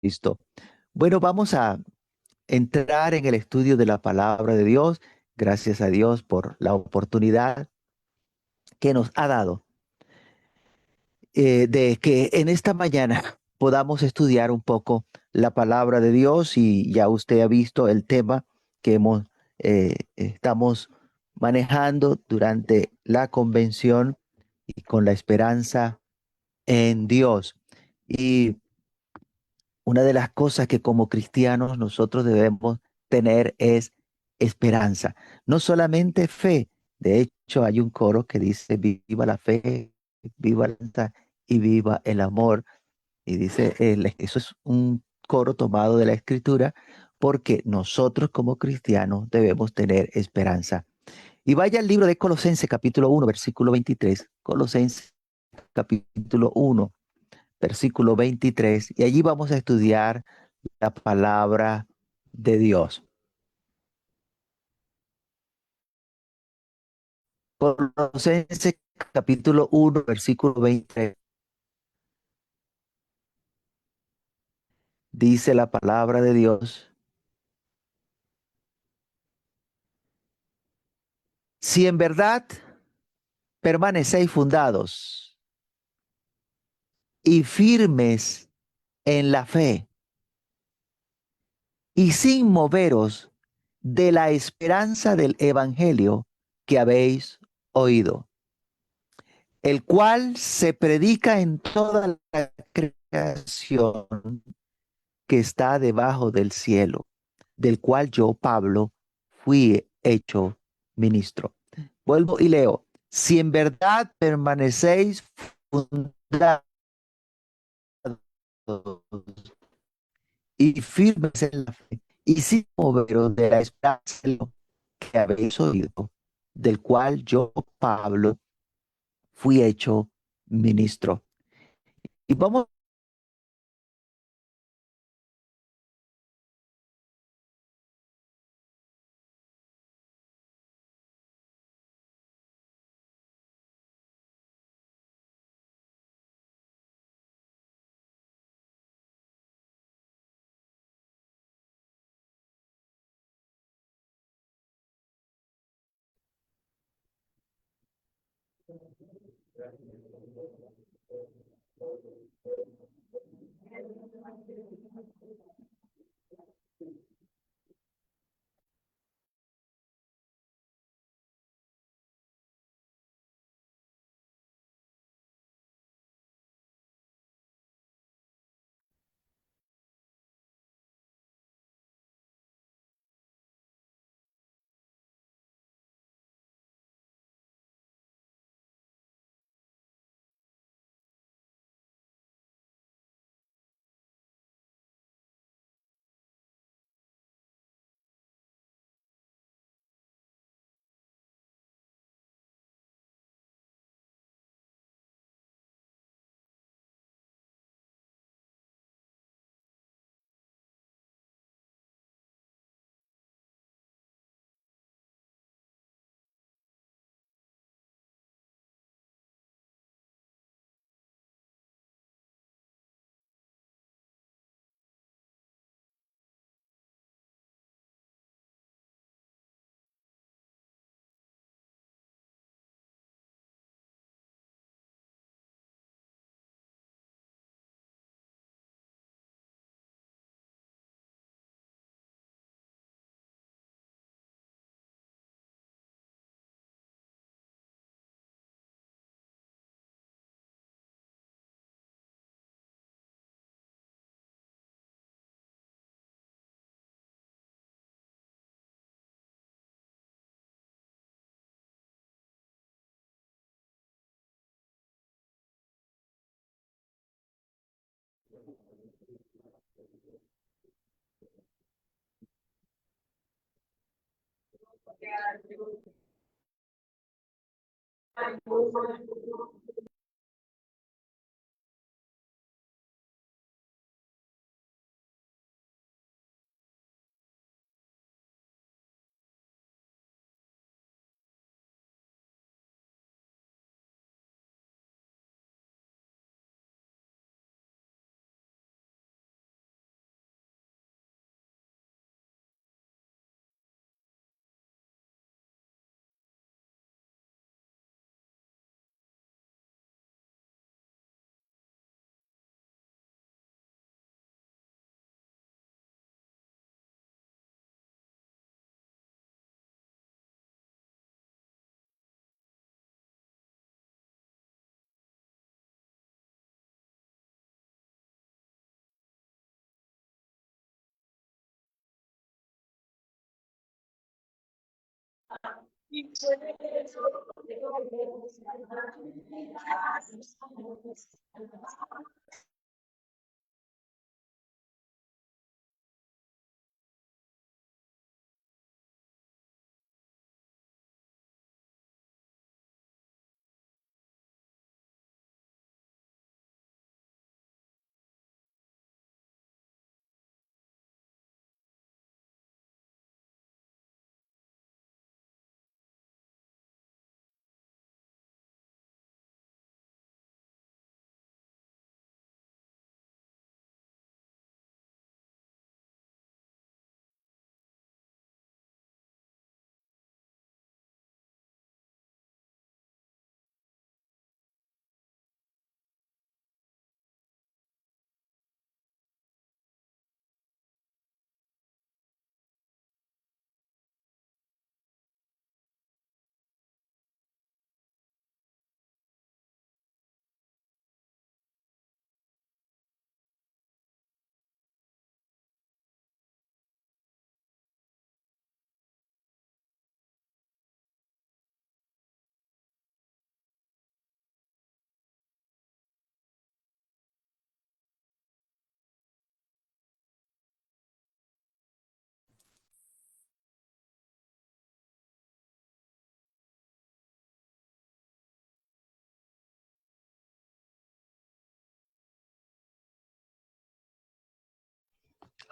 Cristo. Bueno, vamos a entrar en el estudio de la palabra de Dios. Gracias a Dios por la oportunidad que nos ha dado de que en esta mañana podamos estudiar un poco la palabra de Dios y ya usted ha visto el tema que estamos manejando durante la convención y con la esperanza en Dios. Y una de las cosas que como cristianos nosotros debemos tener es esperanza, no solamente fe. De hecho, hay un coro que dice, viva la fe, viva la esperanza y viva el amor. Y dice, eso es un coro tomado de la escritura porque nosotros como cristianos debemos tener esperanza. Y vaya al libro de Colosenses capítulo 1, versículo 23. Colosenses capítulo 1, versículo 23, y allí vamos a estudiar la palabra de Dios. Colosenses capítulo 1, versículo 23, dice la palabra de Dios: si en verdad permanecéis fundados y firmes en la fe y sin moveros de la esperanza del evangelio que habéis oído, el cual se predica en toda la creación que está debajo del cielo, del cual yo, Pablo, fui hecho ministro. Vuelvo y leo: si en verdad permanecéis fundados y firmes en la fe, y sin moveros de la esperanza de lo que habéis oído, del cual yo, Pablo, fui hecho ministro. Y vamos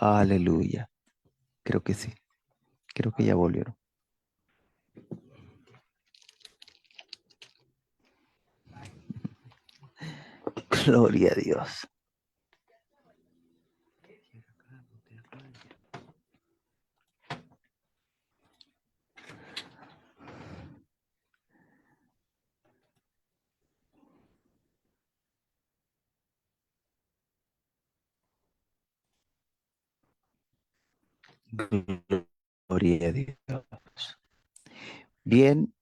Aleluya. Creo que sí. Creo que ya volvieron. Gloria a Dios. Gloria a Dios. Bien,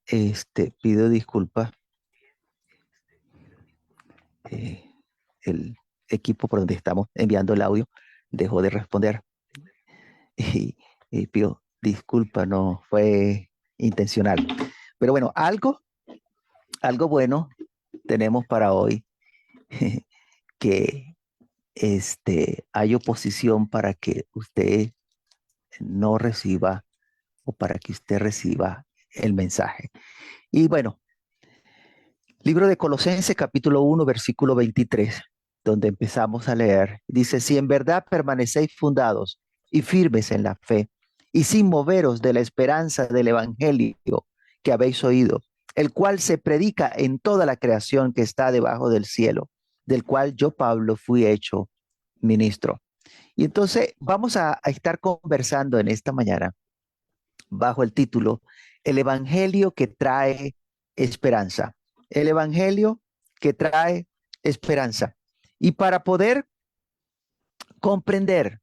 pido disculpas. El equipo por donde estamos enviando el audio dejó de responder y, y pido disculpas, no fue intencional. Pero bueno, algo bueno tenemos para hoy, que hay oposición para que usted no reciba o para que usted reciba el mensaje. Y bueno, libro de Colosenses capítulo 1 versículo 23, donde empezamos a leer, dice, si en verdad permanecéis fundados y firmes en la fe y sin moveros de la esperanza del evangelio que habéis oído, el cual se predica en toda la creación que está debajo del cielo, del cual yo, Pablo, fui hecho ministro. Y entonces vamos a estar conversando en esta mañana bajo el título El Evangelio que trae esperanza. El Evangelio que trae esperanza. Y para poder comprender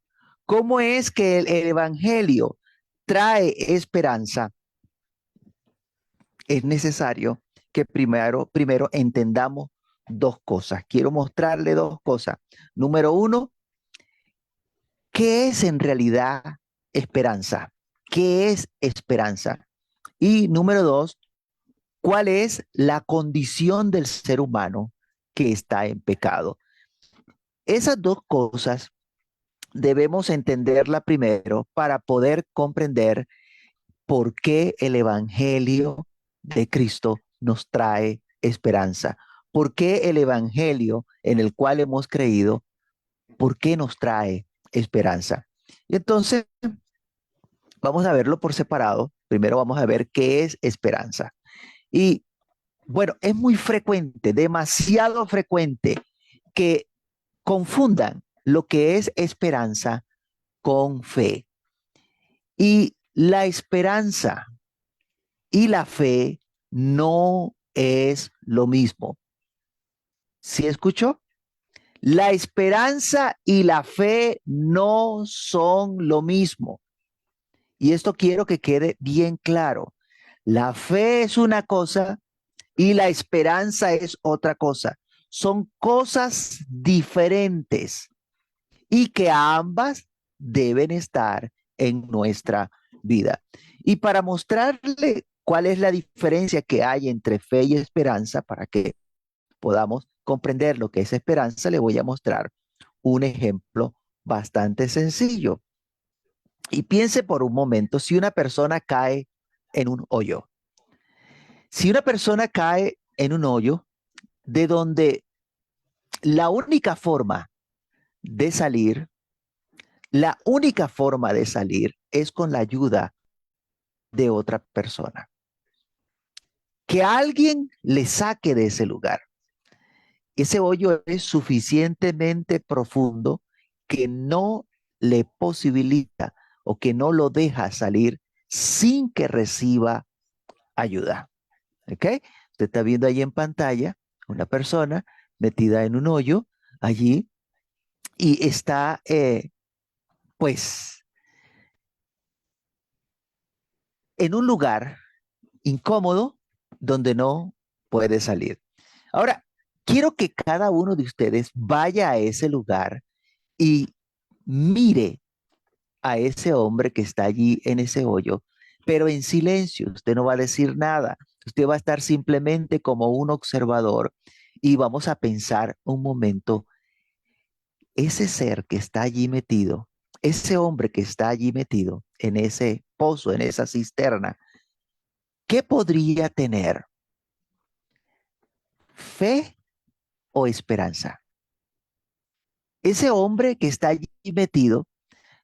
cómo es que el Evangelio trae esperanza, es necesario que primero entendamos dos cosas. Quiero mostrarle dos cosas. Número uno, ¿qué es en realidad esperanza? ¿Qué es esperanza? Y número dos, ¿cuál es la condición del ser humano que está en pecado? Esas dos cosas debemos entenderla primero para poder comprender por qué el Evangelio de Cristo nos trae esperanza. ¿Por qué el Evangelio en el cual hemos creído, por qué nos trae esperanza? Y entonces vamos a verlo por separado. Primero vamos a ver qué es esperanza. Y bueno, es muy frecuente, demasiado frecuente, que confundan lo que es esperanza con fe. Y la esperanza y la fe no es lo mismo. ¿Sí escuchó? La esperanza y la fe no son lo mismo. Y esto quiero que quede bien claro. La fe es una cosa y la esperanza es otra cosa. Son cosas diferentes y que ambas deben estar en nuestra vida. Y para mostrarle ¿Cuál es la diferencia que hay entre fe y esperanza? Para que podamos comprender lo que es esperanza, le voy a mostrar un ejemplo bastante sencillo. Y piense por un momento si una persona cae en un hoyo. Si una persona cae en un hoyo de donde la única forma de salir, la única forma de salir es con la ayuda de otra persona. Que alguien le saque de ese lugar. Ese hoyo es suficientemente profundo que no le posibilita o que no lo deja salir sin que reciba ayuda. ¿Ok? Usted está viendo ahí en pantalla una persona metida en un hoyo allí y está, pues, en un lugar incómodo donde no puede salir. Ahora, quiero que cada uno de ustedes vaya a ese lugar y mire a ese hombre que está allí en ese hoyo, pero en silencio. Usted no va a decir nada. Usted va a estar simplemente como un observador y vamos a pensar un momento, ese ser que está allí metido, ese hombre que está allí metido en ese pozo, en esa cisterna, ¿qué podría tener? ¿Fe o esperanza? Ese hombre que está allí metido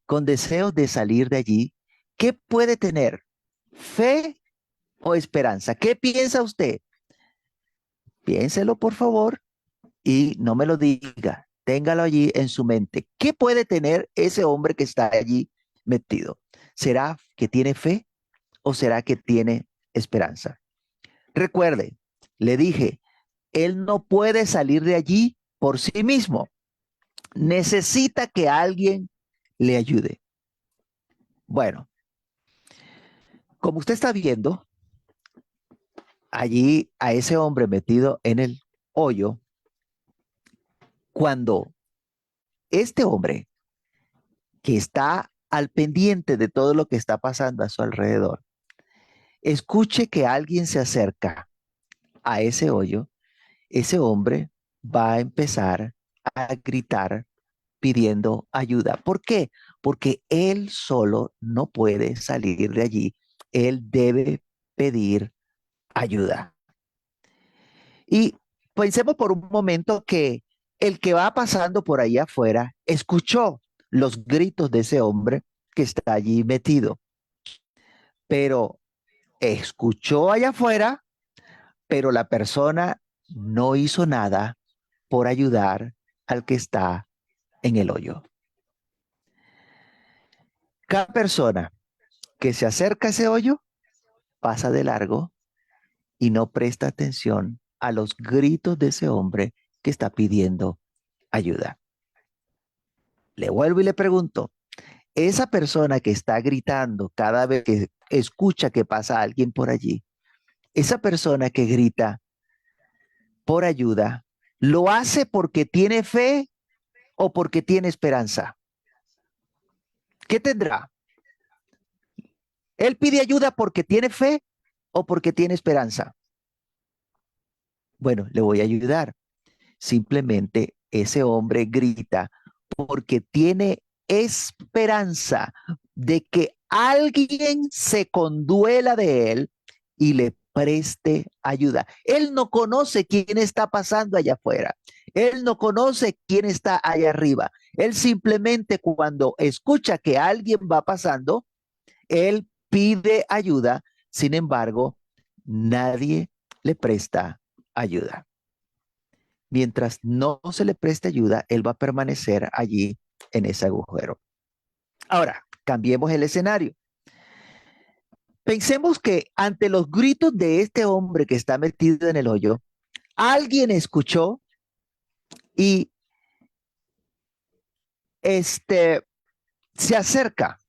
con deseos de salir de allí, ¿qué puede tener? ¿Fe o esperanza? ¿Qué piensa usted? Piénselo, por favor, y no me lo diga. Téngalo allí en su mente. ¿Qué puede tener ese hombre que está allí metido? ¿Será que tiene fe o será que tiene esperanza? Recuerde, le dije, él no puede salir de allí por sí mismo. Necesita que alguien le ayude. Bueno, como usted está viendo, allí a ese hombre metido en el hoyo, cuando este hombre que está al pendiente de todo lo que está pasando a su alrededor, escuche que alguien se acerca a ese hoyo, ese hombre va a empezar a gritar pidiendo ayuda. ¿Por qué? Porque él solo no puede salir de allí. Él debe pedir ayuda. Y pensemos por un momento que el que va pasando por ahí afuera escuchó los gritos de ese hombre que está allí metido, pero escuchó allá afuera, pero la persona no hizo nada por ayudar al que está en el hoyo. Cada persona que se acerca a ese hoyo pasa de largo y no presta atención a los gritos de ese hombre que está pidiendo ayuda. Le vuelvo y le pregunto, esa persona que está gritando cada vez que escucha que pasa alguien por allí, esa persona que grita por ayuda, ¿lo hace porque tiene fe o porque tiene esperanza? ¿Qué tendrá? ¿Él pide ayuda porque tiene fe o porque tiene esperanza? Bueno, le voy a ayudar. Simplemente ese hombre grita porque tiene esperanza de que alguien se conduela de él y le preste ayuda. Él no conoce quién está pasando allá afuera. Él no conoce quién está allá arriba. Él simplemente cuando escucha que alguien va pasando, él pide ayuda. Sin embargo, nadie le presta ayuda. Mientras no se le preste ayuda, él va a permanecer allí en ese agujero. Ahora, cambiemos el escenario. Pensemos que ante los gritos de este hombre que está metido en el hoyo, alguien escuchó y este se acerca,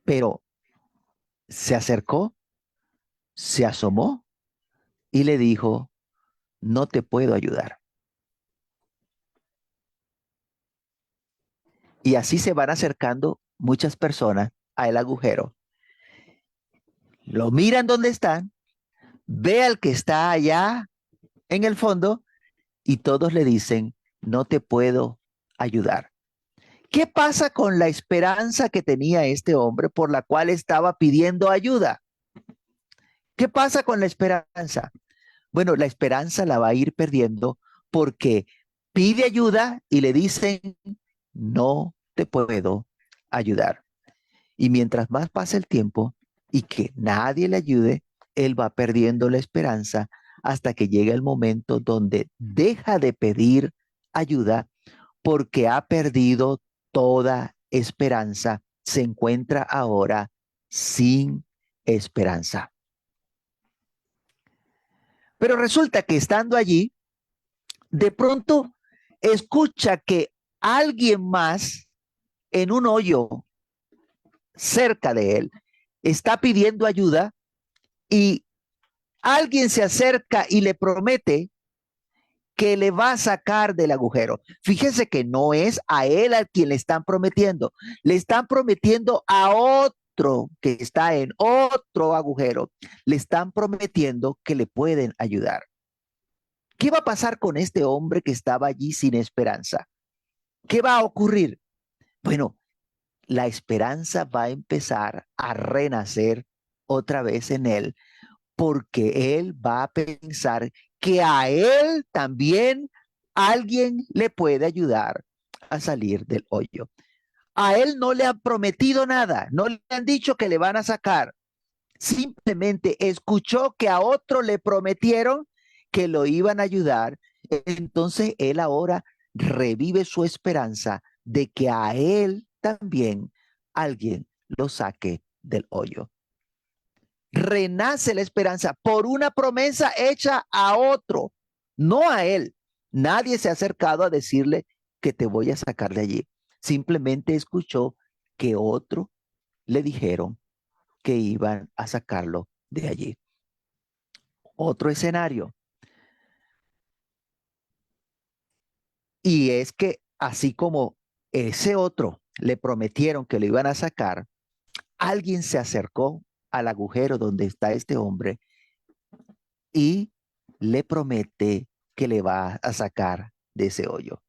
pero se acercó, se asomó y le dijo, no te puedo ayudar. Y así se van acercando muchas personas al agujero. lo miran donde están, ve al que está allá en el fondo y todos le dicen, no te puedo ayudar. ¿Qué pasa con la esperanza que tenía este hombre por la cual estaba pidiendo ayuda? ¿Qué pasa con la esperanza? Bueno, la esperanza la va a ir perdiendo porque pide ayuda y le dicen, no te puedo ayudar. Y mientras más pasa el tiempo y que nadie le ayude, él va perdiendo la esperanza hasta que llega el momento donde deja de pedir ayuda porque ha perdido toda esperanza. Se encuentra ahora sin esperanza. Pero resulta que estando allí, de pronto escucha que alguien más en un hoyo cerca de él está pidiendo ayuda y alguien se acerca y le promete que le va a sacar del agujero. Fíjese que no es a él a quien le están prometiendo a otro que está en otro agujero, le están prometiendo que le pueden ayudar. ¿Qué va a pasar con este hombre que estaba allí sin esperanza? ¿Qué va a ocurrir? Bueno, la esperanza va a empezar a renacer otra vez en él, porque él va a pensar que a él también alguien le puede ayudar a salir del hoyo. A él no le han prometido nada, no le han dicho que le van a sacar. Simplemente escuchó que a otro le prometieron que lo iban a ayudar. Entonces él ahora revive su esperanza de que a él también alguien lo saque del hoyo. Renace la esperanza por una promesa hecha a otro, no a él. Nadie se ha acercado a decirle que te voy a sacar de allí. Simplemente escuchó que otro le dijeron que iban a sacarlo de allí. Otro escenario. Y es que así como ese otro le prometieron que lo iban a sacar, alguien se acercó al agujero donde está este hombre y le promete que le va a sacar de ese hoyo.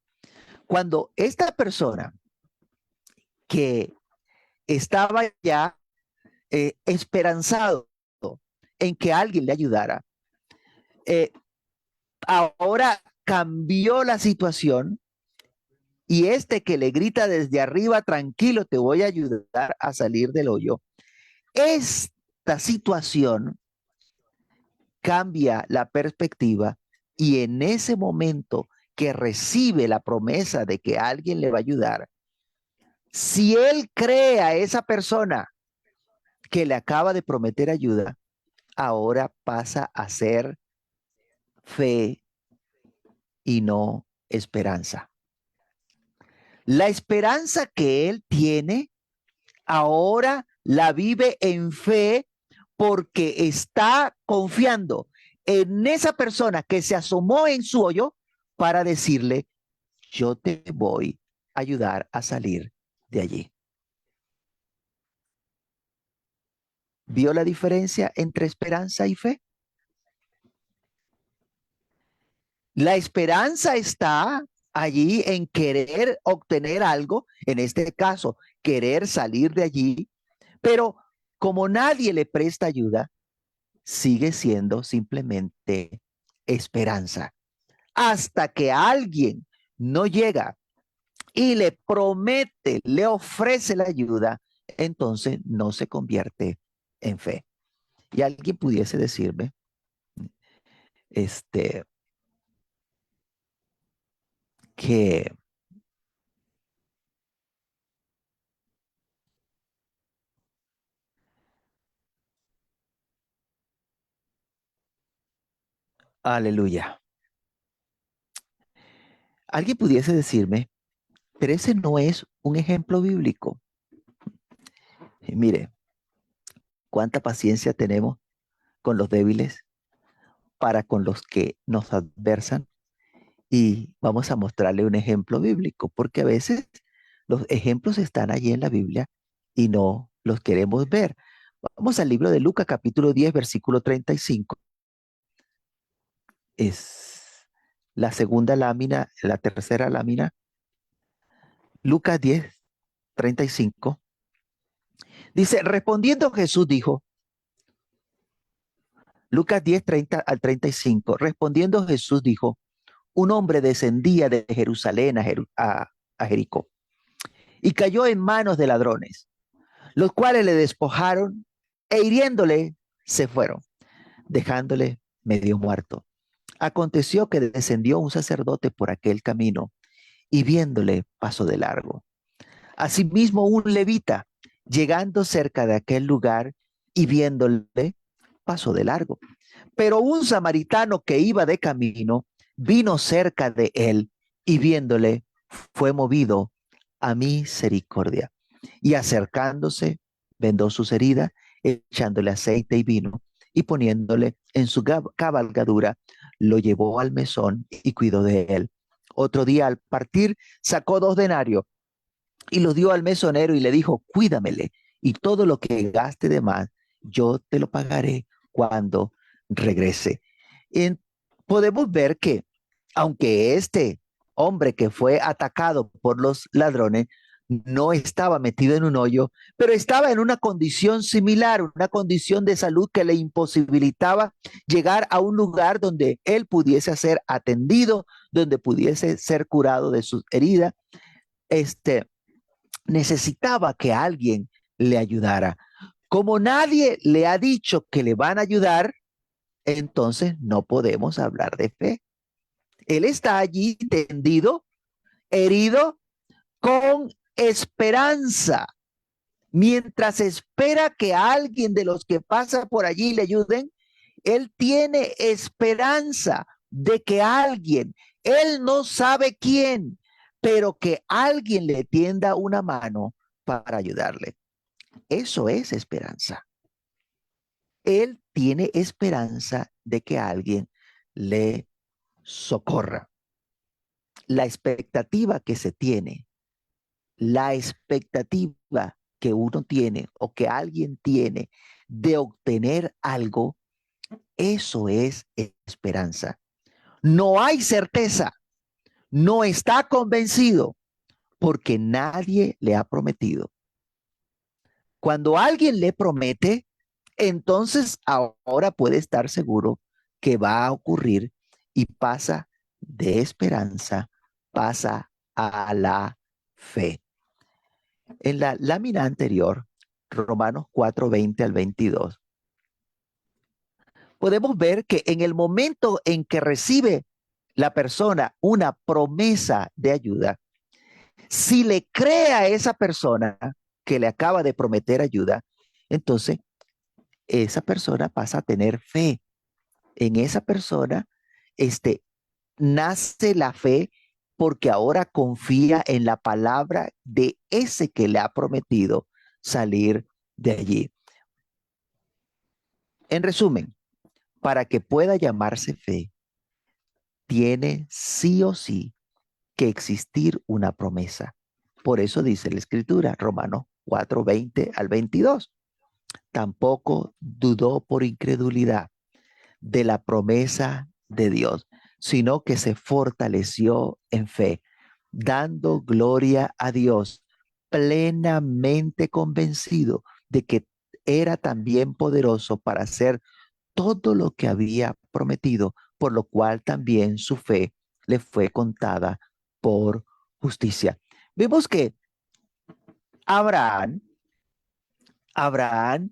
Cuando esta persona que estaba ya esperanzado en que alguien le ayudara, eh, ahora cambió la situación y este que le grita desde arriba, tranquilo, te voy a ayudar a salir del hoyo, esta situación cambia la perspectiva y en ese momento que recibe la promesa de que alguien le va a ayudar, si él cree a esa persona que le acaba de prometer ayuda, ahora pasa a ser fe y no esperanza. La esperanza que él tiene ahora la vive en fe porque está confiando en esa persona que se asomó en su hoyo para decirle, yo te voy a ayudar a salir de allí. ¿Vio la diferencia entre esperanza y fe? La esperanza está allí en querer obtener algo, en este caso, querer salir de allí, pero como nadie le presta ayuda, sigue siendo simplemente esperanza. Hasta que alguien no llega y le promete, le ofrece la ayuda, entonces no se convierte en fe. Y alguien pudiese decirme, este, que, aleluya, alguien pudiese decirme, pero ese no es un ejemplo bíblico. Y mire, cuánta paciencia tenemos con los débiles para con los que nos adversan y vamos a mostrarle un ejemplo bíblico, porque a veces los ejemplos están allí en la Biblia y no los queremos ver. Vamos al libro de Lucas, capítulo 10, versículo 35. Es la segunda lámina, la tercera lámina. Lucas 10, 35. Dice, respondiendo Jesús dijo, Lucas 10, 30 al 35. Respondiendo Jesús dijo, un hombre descendía de Jerusalén a Jericó y cayó en manos de ladrones, los cuales le despojaron e hiriéndole se fueron, dejándole medio muerto. Aconteció que descendió un sacerdote por aquel camino y viéndole pasó de largo. Asimismo un levita, llegando cerca de aquel lugar y viéndole, pasó de largo. Pero un samaritano que iba de camino vino cerca de él y viéndole fue movido a misericordia. Y acercándose, vendó sus heridas, echándole aceite y vino y poniéndole en su cabalgadura, lo llevó al mesón y cuidó de él. Otro día al partir sacó 2 denarios y lo dio al mesonero y le dijo, cuídamele y todo lo que gaste de más, yo te lo pagaré cuando regrese. Y podemos ver que aunque este hombre que fue atacado por los ladrones no estaba metido en un hoyo, pero estaba en una condición similar, una condición de salud que le imposibilitaba llegar a un lugar donde él pudiese ser atendido, donde pudiese ser curado de sus heridas. Este, necesitaba que alguien le ayudara. Como nadie le ha dicho que le van a ayudar, entonces no podemos hablar de fe. Él está allí tendido, herido, con esperanza. Mientras espera que alguien de los que pasa por allí le ayuden, él tiene esperanza de que alguien, él no sabe quién, pero que alguien le tienda una mano para ayudarle. Eso es esperanza. Él tiene esperanza de que alguien le socorra. La expectativa que se tiene, la expectativa que uno tiene o que alguien tiene de obtener algo, eso es esperanza. No hay certeza, no está convencido porque nadie le ha prometido. Cuando alguien le promete, entonces ahora puede estar seguro que va a ocurrir y pasa de esperanza, pasa a la fe. En la lámina anterior, Romanos 4, 20 al 22, podemos ver que en el momento en que recibe la persona una promesa de ayuda, si le cree a esa persona que le acaba de prometer ayuda, entonces esa persona pasa a tener fe. En esa persona, este, nace la fe porque ahora confía en la palabra de ese que le ha prometido salir de allí. En resumen, para que pueda llamarse fe, tiene sí o sí que existir una promesa. Por eso dice la Escritura, Romanos 4, 20 al 22. Tampoco dudó por incredulidad de la promesa de Dios, sino que se fortaleció en fe, dando gloria a Dios, plenamente convencido de que era también poderoso para hacer todo lo que había prometido, por lo cual también su fe le fue contada por justicia. Vemos que Abraham, Abraham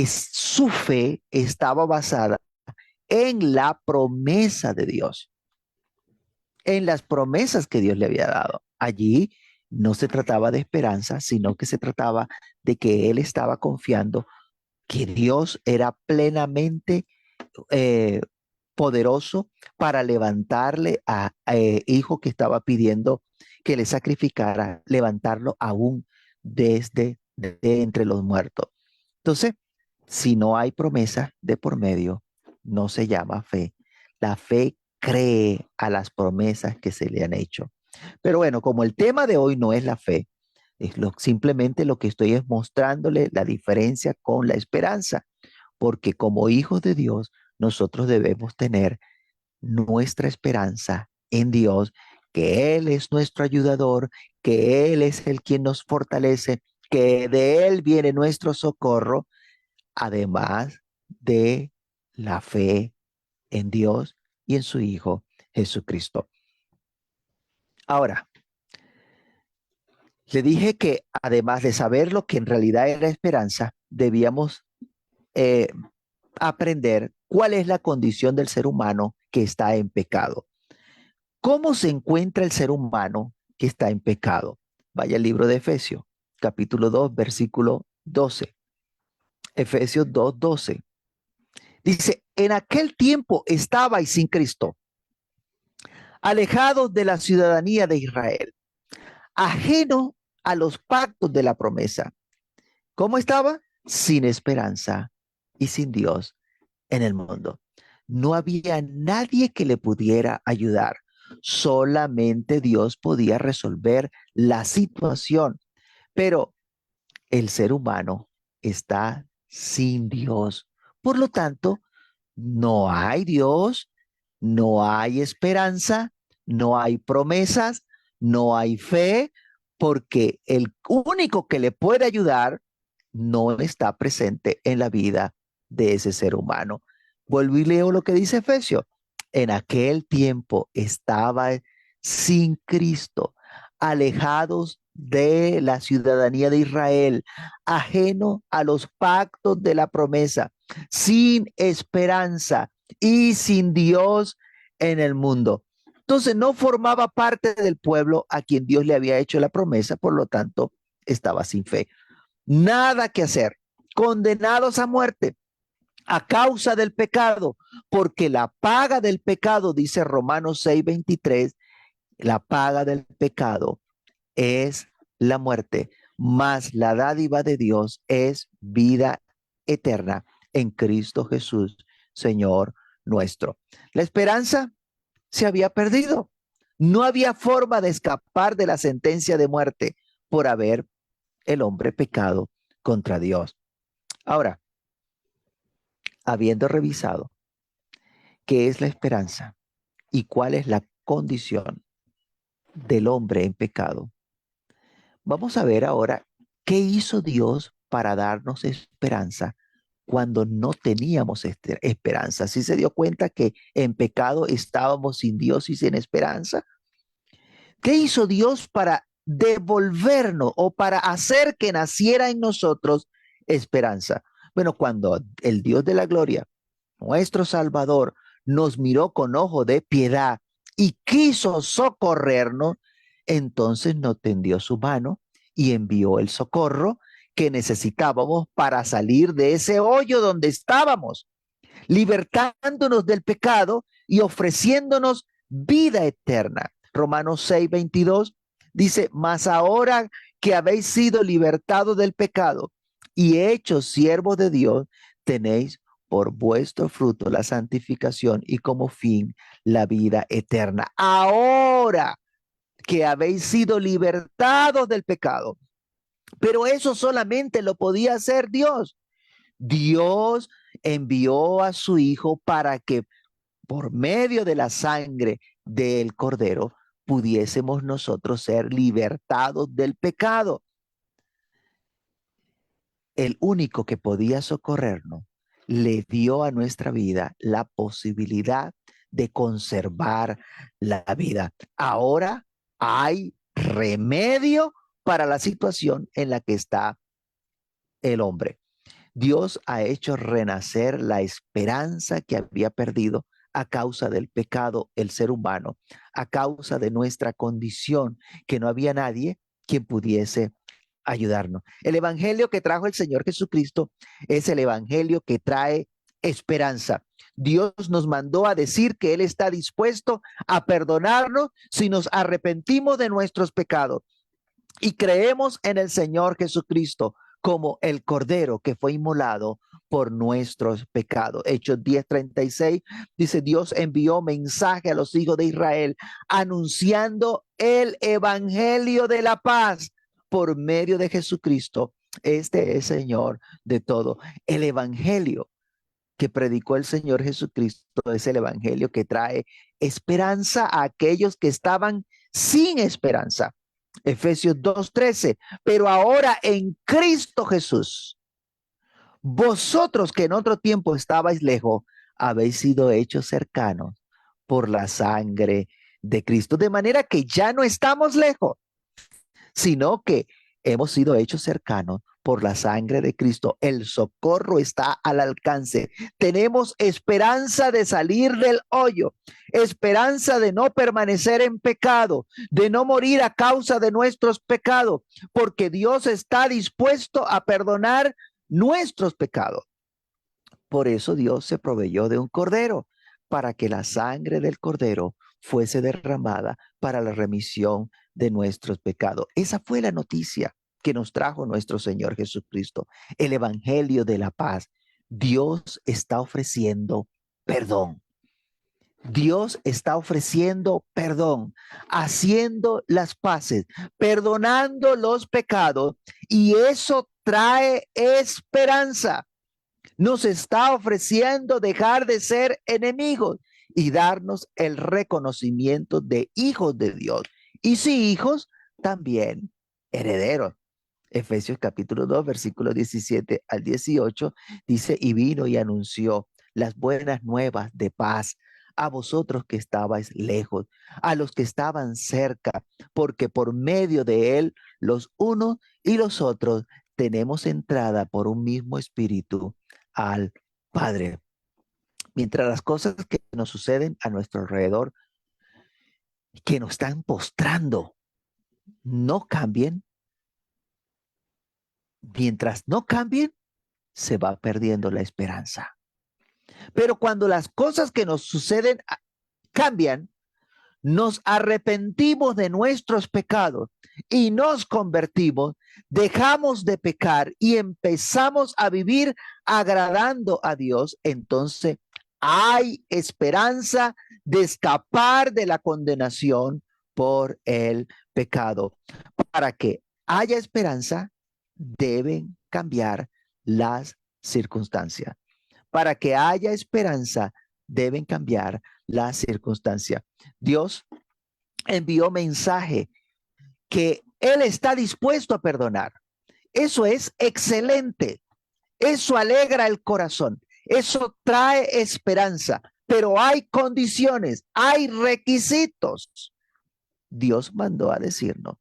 su fe estaba basada en la promesa de Dios, en las promesas que Dios le había dado. Allí no se trataba de esperanza, sino que se trataba de que él estaba confiando que Dios era plenamente eh, poderoso para levantarle a hijo que estaba pidiendo que le sacrificara, levantarlo aún desde de entre los muertos. Entonces, si no hay promesa de por medio, no se llama fe. La fe cree a las promesas que se le han hecho. Pero bueno, como el tema de hoy no es la fe, Simplemente lo que estoy es mostrándole la diferencia con la esperanza, porque como hijos de Dios, nosotros debemos tener nuestra esperanza en Dios, que Él es nuestro ayudador, que Él es el quien nos fortalece, que de Él viene nuestro socorro, además de la fe en Dios y en su Hijo Jesucristo. Ahora, le dije que además de saber lo que en realidad era esperanza, debíamos eh, aprender cuál es la condición del ser humano que está en pecado. ¿Cómo se encuentra el ser humano que está en pecado? Vaya al libro de Efesios, capítulo 2, versículo 12. Efesios 2, 12. Dice, en aquel tiempo estabais sin Cristo, alejados de la ciudadanía de Israel, ajeno a los pactos de la promesa. ¿Cómo estaba? Sin esperanza y sin Dios en el mundo. No había nadie que le pudiera ayudar. Solamente Dios podía resolver la situación. Pero el ser humano está sin Dios. Por lo tanto, no hay Dios, no hay esperanza, no hay promesas, no hay fe, porque el único que le puede ayudar no está presente en la vida de ese ser humano. Vuelvo y leo lo que dice Efesios. En aquel tiempo estaba sin Cristo, alejados de la ciudadanía de Israel, ajeno a los pactos de la promesa, sin esperanza y sin Dios en el mundo. Entonces no formaba parte del pueblo a quien Dios le había hecho la promesa, por lo tanto estaba sin fe. Nada que hacer, condenados a muerte a causa del pecado, porque la paga del pecado, dice Romanos 6:23, la paga del pecado es la muerte, mas la dádiva de Dios es vida eterna en Cristo Jesús, Señor nuestro. La esperanza se había perdido. No había forma de escapar de la sentencia de muerte por haber el hombre pecado contra Dios. Ahora, habiendo revisado qué es la esperanza y cuál es la condición del hombre en pecado, vamos a ver ahora qué hizo Dios para darnos esperanza cuando no teníamos esperanza. ¿Sí se dio cuenta que en pecado estábamos sin Dios y sin esperanza? ¿Qué hizo Dios para devolvernos o para hacer que naciera en nosotros esperanza? Bueno, cuando el Dios de la gloria, nuestro Salvador, nos miró con ojo de piedad y quiso socorrernos, entonces nos tendió su mano y envió el socorro que necesitábamos para salir de ese hoyo donde estábamos, libertándonos del pecado y ofreciéndonos vida eterna. Romanos 6:22 dice, mas ahora que habéis sido libertados del pecado y hechos siervos de Dios, tenéis por vuestro fruto la santificación y como fin la vida eterna. Ahora que habéis sido libertados del pecado, pero eso solamente lo podía hacer Dios. Dios envió a su Hijo para que por medio de la sangre del Cordero pudiésemos nosotros ser libertados del pecado. El único que podía socorrernos le dio a nuestra vida la posibilidad de conservar la vida. Ahora hay remedio para la situación en la que está el hombre. Dios ha hecho renacer la esperanza que había perdido a causa del pecado el ser humano, a causa de nuestra condición, que no había nadie quien pudiese ayudarnos. El evangelio que trajo el Señor Jesucristo es el evangelio que trae esperanza. Dios nos mandó a decir que Él está dispuesto a perdonarnos si nos arrepentimos de nuestros pecados y creemos en el Señor Jesucristo como el Cordero que fue inmolado por nuestros pecados. Hechos 10:36 dice, Dios envió mensaje a los hijos de Israel anunciando el evangelio de la paz por medio de Jesucristo. Este es Señor de todo. El evangelio que predicó el Señor Jesucristo es el evangelio que trae esperanza a aquellos que estaban sin esperanza. Efesios 2:13. Pero ahora en Cristo Jesús, vosotros que en otro tiempo estabais lejos, habéis sido hechos cercanos por la sangre de Cristo. De manera que ya no estamos lejos, sino que hemos sido hechos cercanos por la sangre de Cristo. El socorro está al alcance. Tenemos esperanza de salir del hoyo, esperanza de no permanecer en pecado, de no morir a causa de nuestros pecados, porque Dios está dispuesto a perdonar nuestros pecados. Por eso Dios se proveyó de un cordero, para que la sangre del cordero fuese derramada para la remisión de nuestros pecados. Esa fue la noticia que nos trajo nuestro Señor Jesucristo, el evangelio de la paz. Dios está ofreciendo perdón. Dios está ofreciendo perdón, haciendo las paces, perdonando los pecados, y eso trae esperanza. Nos está ofreciendo dejar de ser enemigos y darnos el reconocimiento de hijos de Dios. Y si hijos, también herederos. Efesios capítulo 2, versículos 17 al 18, dice, y vino y anunció las buenas nuevas de paz a vosotros que estabais lejos, a los que estaban cerca, porque por medio de él, los unos y los otros, tenemos entrada por un mismo espíritu al Padre. Mientras las cosas que nos suceden a nuestro alrededor, que nos están postrando, no cambien, mientras no cambien, se va perdiendo la esperanza. Pero cuando las cosas que nos suceden cambian, nos arrepentimos de nuestros pecados y nos convertimos, dejamos de pecar y empezamos a vivir agradando a Dios, entonces hay esperanza de escapar de la condenación por el pecado. Para que haya esperanza, deben cambiar las circunstancias. Para que haya esperanza, deben cambiar las circunstancias. Dios envió mensaje que Él está dispuesto a perdonar. Eso es excelente. Eso alegra el corazón. Eso trae esperanza. Pero hay condiciones, hay requisitos. Dios mandó a decirnos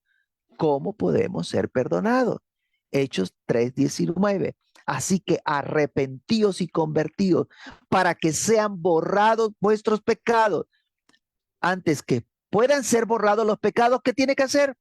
cómo podemos ser perdonados. Hechos 3:19. Así que arrepentíos y convertíos para que sean borrados vuestros pecados. Antes que puedan ser borrados los pecados, ¿qué tiene que hacer?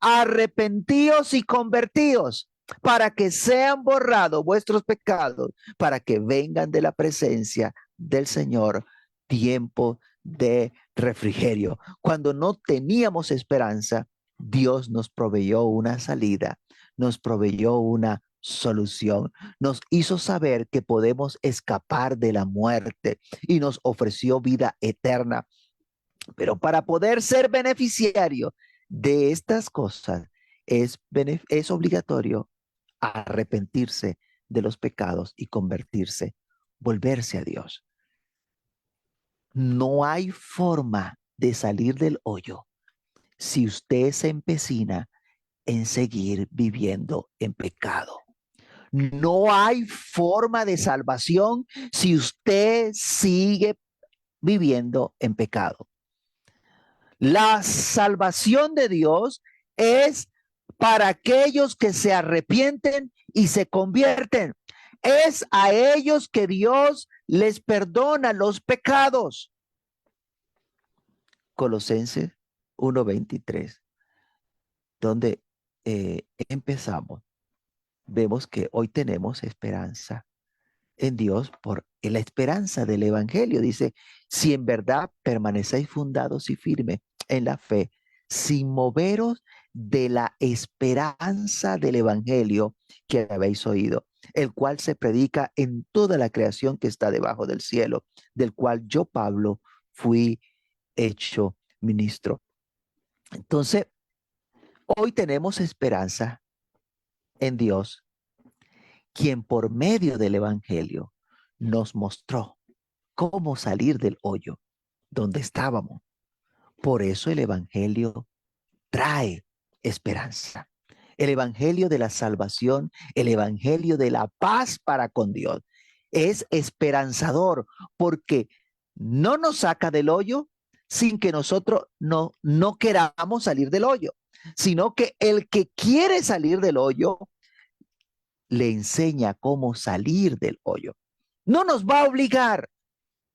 Arrepentíos y convertíos para que sean borrados vuestros pecados, para que vengan de la presencia del Señor tiempo de refrigerio. Cuando no teníamos esperanza, Dios nos proveyó una salida, nos proveyó una solución, nos hizo saber que podemos escapar de la muerte y nos ofreció vida eterna. Pero para poder ser beneficiario de estas cosas, es obligatorio arrepentirse de los pecados y convertirse, volverse a Dios. No hay forma de salir del hoyo si usted se empecina en seguir viviendo en pecado. No hay forma de salvación si usted sigue viviendo en pecado. La salvación de Dios es para aquellos que se arrepienten y se convierten. Es a ellos que Dios les perdona los pecados. Colosenses 1:23, donde empezamos, vemos que hoy tenemos esperanza en Dios por la esperanza del evangelio. Dice, si en verdad permanecéis fundados y firmes en la fe, sin moveros de la esperanza del evangelio que habéis oído, el cual se predica en toda la creación que está debajo del cielo, del cual yo, Pablo, fui hecho ministro. Entonces, Hoy tenemos esperanza en Dios, quien por medio del Evangelio nos mostró cómo salir del hoyo donde estábamos. Por eso el Evangelio trae esperanza. El Evangelio de la salvación, el Evangelio de la paz para con Dios, es esperanzador porque no nos saca del hoyo sin que nosotros no queramos salir del hoyo, sino que el que quiere salir del hoyo le enseña cómo salir del hoyo. No nos va a obligar,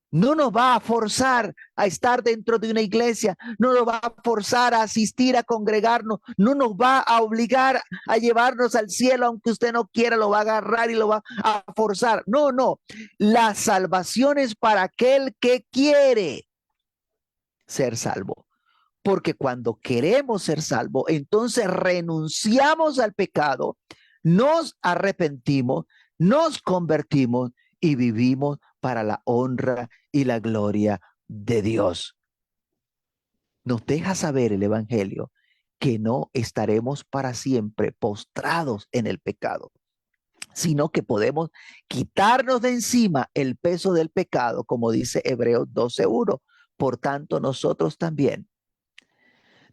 no nos va a forzar a estar dentro de una iglesia, no nos va a forzar a asistir, a congregarnos, no nos va a obligar a llevarnos al cielo, aunque usted no quiera, lo va a agarrar y lo va a forzar. No, no, la salvación es para aquel que quiere ser salvo. Porque cuando queremos ser salvos, entonces renunciamos al pecado, nos arrepentimos, nos convertimos y vivimos para la honra y la gloria de Dios. Nos deja saber el Evangelio que no estaremos para siempre postrados en el pecado, sino que podemos quitarnos de encima el peso del pecado, como dice Hebreos 12:1. Por tanto, nosotros también,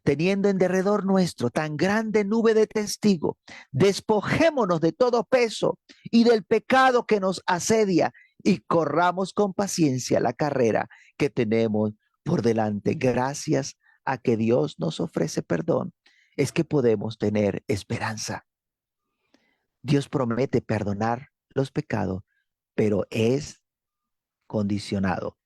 teniendo en derredor nuestro tan grande nube de testigos, despojémonos de todo peso y del pecado que nos asedia y corramos con paciencia la carrera que tenemos por delante. Gracias a que Dios nos ofrece perdón, es que podemos tener esperanza. Dios promete perdonar los pecados, pero es condicionado.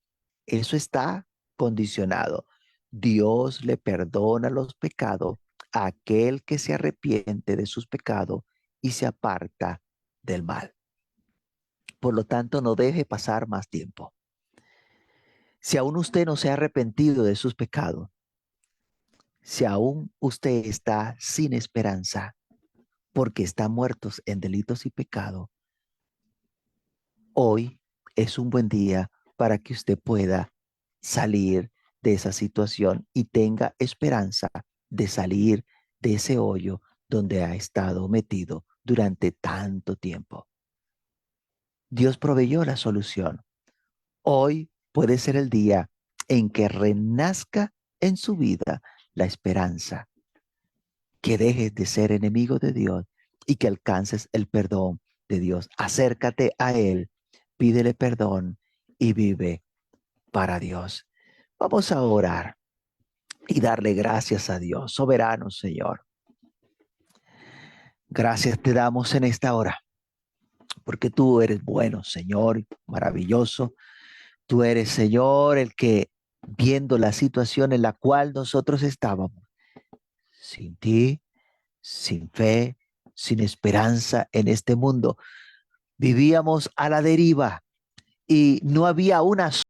Eso está condicionado. Dios le perdona los pecados a aquel que se arrepiente de sus pecados y se aparta del mal. Por lo tanto, no deje pasar más tiempo. Si aún usted no se ha arrepentido de sus pecados, si aún usted está sin esperanza porque está muertos en delitos y pecados, hoy es un buen día para que usted pueda salir de esa situación y tenga esperanza de salir de ese hoyo donde ha estado metido durante tanto tiempo. Dios proveyó la solución. Hoy puede ser el día en que renazca en su vida la esperanza, que dejes de ser enemigo de Dios y que alcances el perdón de Dios. Acércate a Él, pídele perdón y vive para Dios. Vamos a orar y darle gracias a Dios, soberano Señor. Gracias te damos en esta hora, porque tú eres bueno, Señor, maravilloso. Tú eres, Señor, el que viendo la situación en la cual nosotros estábamos, sin ti, sin fe, sin esperanza en este mundo, vivíamos a la deriva y no había una